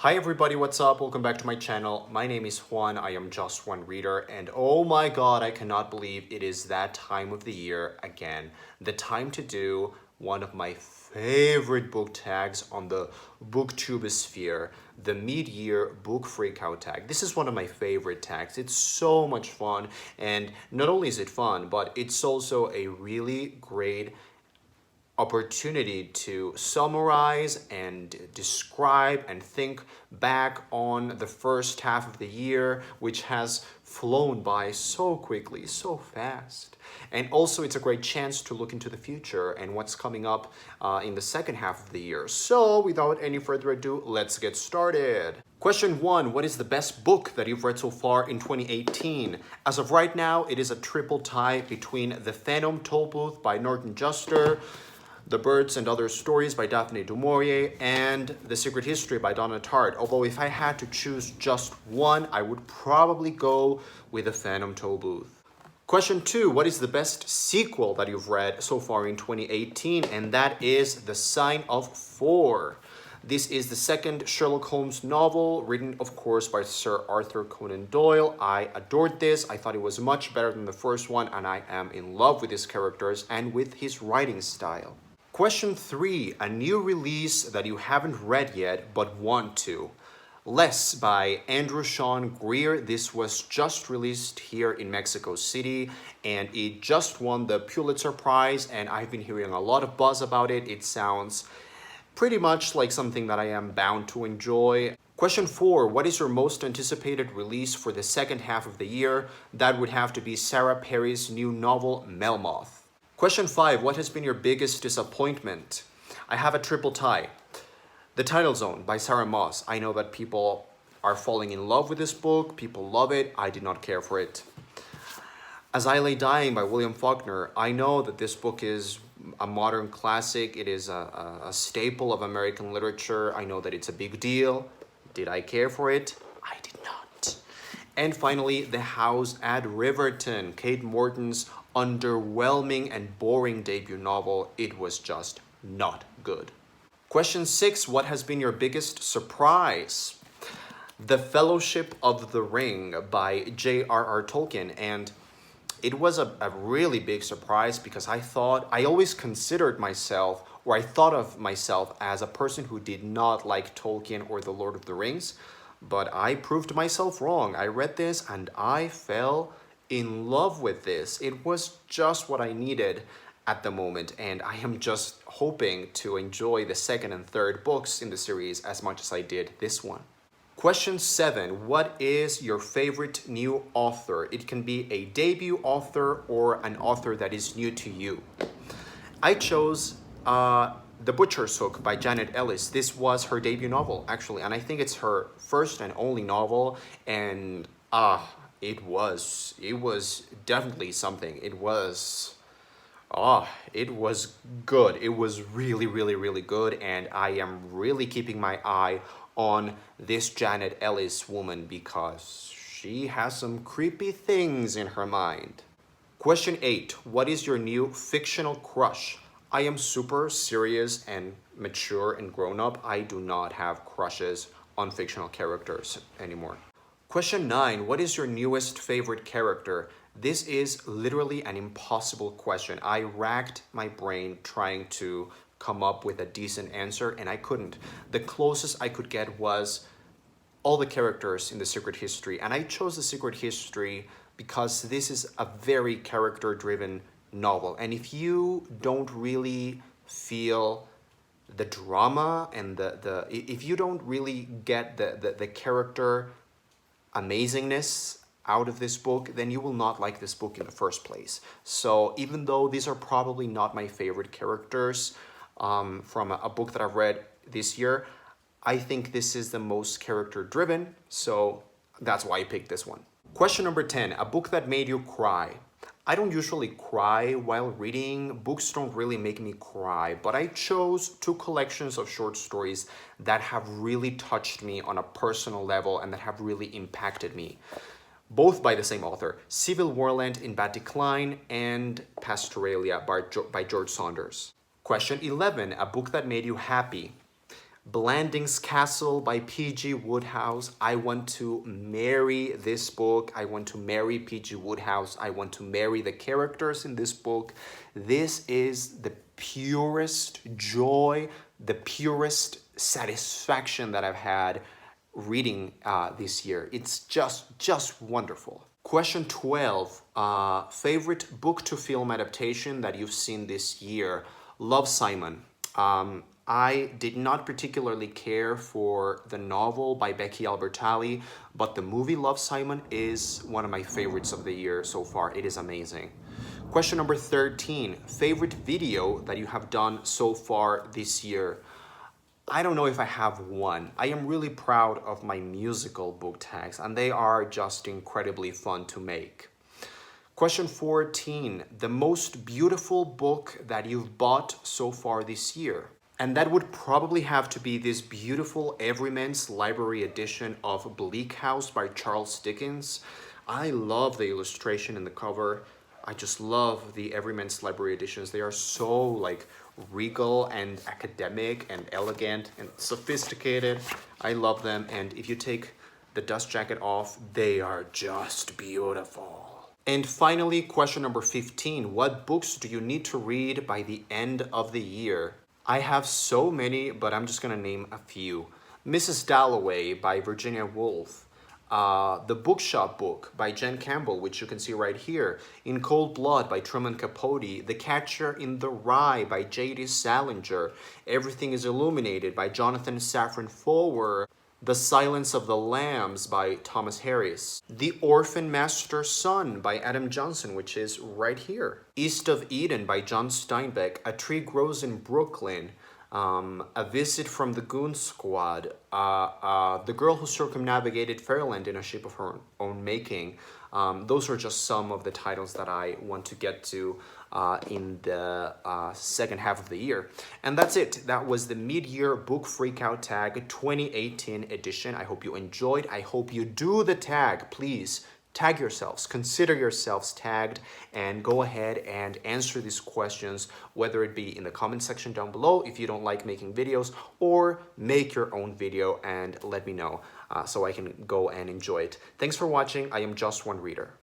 Hi everybody, what's up? Welcome back to my channel. My name is Juan, I am just one reader, and oh my god, I cannot believe it is that time of the year again. The time to do one of my favorite book tags on the booktubosphere, the mid-year book freakout tag. This is one of my favorite tags. It's so much fun, and not only is it fun, but it's also a really great opportunity to summarize and describe and think back on the first half of the year, which has flown by so quickly, so fast. And also, it's a great chance to look into the future and what's coming up in the second half of the year. So, without any further ado, let's get started. Question 1. What is the best book that you've read so far in 2018? As of right now, it is a triple tie between The Phantom Tollbooth by Norton Juster, The Birds and Other Stories by Daphne du Maurier, and The Secret History by Donna Tartt. Although if I had to choose just one, I would probably go with The Phantom Tollbooth. Question 2. What is the best sequel that you've read so far in 2018? And that is The Sign of Four. This is the second Sherlock Holmes novel, written, of course, by Sir Arthur Conan Doyle. I adored this. I thought it was much better than the first one, and I am in love with his characters and with his writing style. Question 3. A new release that you haven't read yet but want to. Less by Andrew Sean Greer. This was just released here in Mexico City and it just won the Pulitzer Prize, and I've been hearing a lot of buzz about it. It sounds pretty much like something that I am bound to enjoy. Question 4. What is your most anticipated release for the second half of the year? That would have to be Sarah Perry's new novel, Melmoth. Question 5. What has been your biggest disappointment? I have a triple tie. The Title Zone by Sarah Moss. I know that people are falling in love with this book. People love it. I did not care for it. As I Lay Dying by William Faulkner. I know that this book is a modern classic. It is a staple of American literature. I know that it's a big deal. Did I care for it? I did not. And finally, The House at Riverton, Kate Morton's underwhelming and boring debut novel. It was just not good. Question 6. What has been your biggest surprise? The Fellowship of the Ring by J.R.R. Tolkien. And it was a really big surprise because I always considered myself, or I thought of myself as a person who did not like Tolkien or The Lord of the Rings. But I proved myself wrong. I read this and I fell in love with this. It was just what I needed at the moment, and I am just hoping to enjoy the second and third books in the series as much as I did this one. Question 7. What is your favorite new author? It can be a debut author or an author that is new to you. I chose The Butcher's Hook by Janet Ellis. This was her debut novel, actually, and I think it's her first and only novel, and it was definitely something. It was good. It was really, really, really good, and I am really keeping my eye on this Janet Ellis woman because she has some creepy things in her mind. Question 8. What is your new fictional crush? I am super serious and mature and grown up. I do not have crushes on fictional characters anymore. Question 9. What is your newest favorite character? This is literally an impossible question. I racked my brain trying to come up with a decent answer and I couldn't. The closest I could get was all the characters in The Secret History, and I chose The Secret History because this is a very character-driven novel, and if you don't really feel the drama and if you don't really get the character amazingness out of this book, then you will not like this book in the first place. So even though these are probably not my favorite characters from a book that I've read this year, I think this is the most character driven, so that's why I picked this one. Question number 10, a book that made you cry. I don't usually cry while reading. Books don't really make me cry, but I chose two collections of short stories that have really touched me on a personal level and that have really impacted me. Both by the same author, Civil Warland in Bad Decline and Pastoralia by George Saunders. Question 11, a book that made you happy. Blanding's Castle by P.G. Wodehouse. I want to marry this book. I want to marry P.G. Wodehouse. I want to marry the characters in this book. This is the purest joy, the purest satisfaction that I've had reading this year. It's just wonderful. Question 12, favorite book to film adaptation that you've seen this year? Love, Simon. I did not particularly care for the novel by Becky Albertalli, but the movie Love, Simon is one of my favorites of the year so far. It is amazing. Question number 13, favorite video that you have done so far this year? I don't know if I have one. I am really proud of my musical book tags, and they are just incredibly fun to make. Question 14, the most beautiful book that you've bought so far this year? And that would probably have to be this beautiful Everyman's Library edition of Bleak House by Charles Dickens. I love the illustration and the cover. I just love the Everyman's Library editions. They are so like regal and academic and elegant and sophisticated. I love them, and if you take the dust jacket off, they are just beautiful. And finally, question number 15, what books do you need to read by the end of the year? I have so many, but I'm just gonna name a few. Mrs. Dalloway by Virginia Woolf. The Bookshop Book by Jen Campbell, which you can see right here. In Cold Blood by Truman Capote. The Catcher in the Rye by J.D. Salinger. Everything is Illuminated by Jonathan Safran Foer. The Silence of the Lambs by Thomas Harris. The Orphan Master's Son by Adam Johnson, which is right here. East of Eden by John Steinbeck. A Tree Grows in Brooklyn. A Visit from the Goon Squad. The Girl Who Circumnavigated Fairyland in a Ship of Her Own Making. Those are just some of the titles that I want to get to in the second half of the year. And that's it. That was the mid-year book freakout tag 2018 edition. I hope you enjoyed. I hope you do the tag. Please tag yourselves, consider yourselves tagged, and go ahead and answer these questions, whether it be in the comment section down below if you don't like making videos, or make your own video and let me know so I can go and enjoy it. Thanks for watching. I am Just One Reader.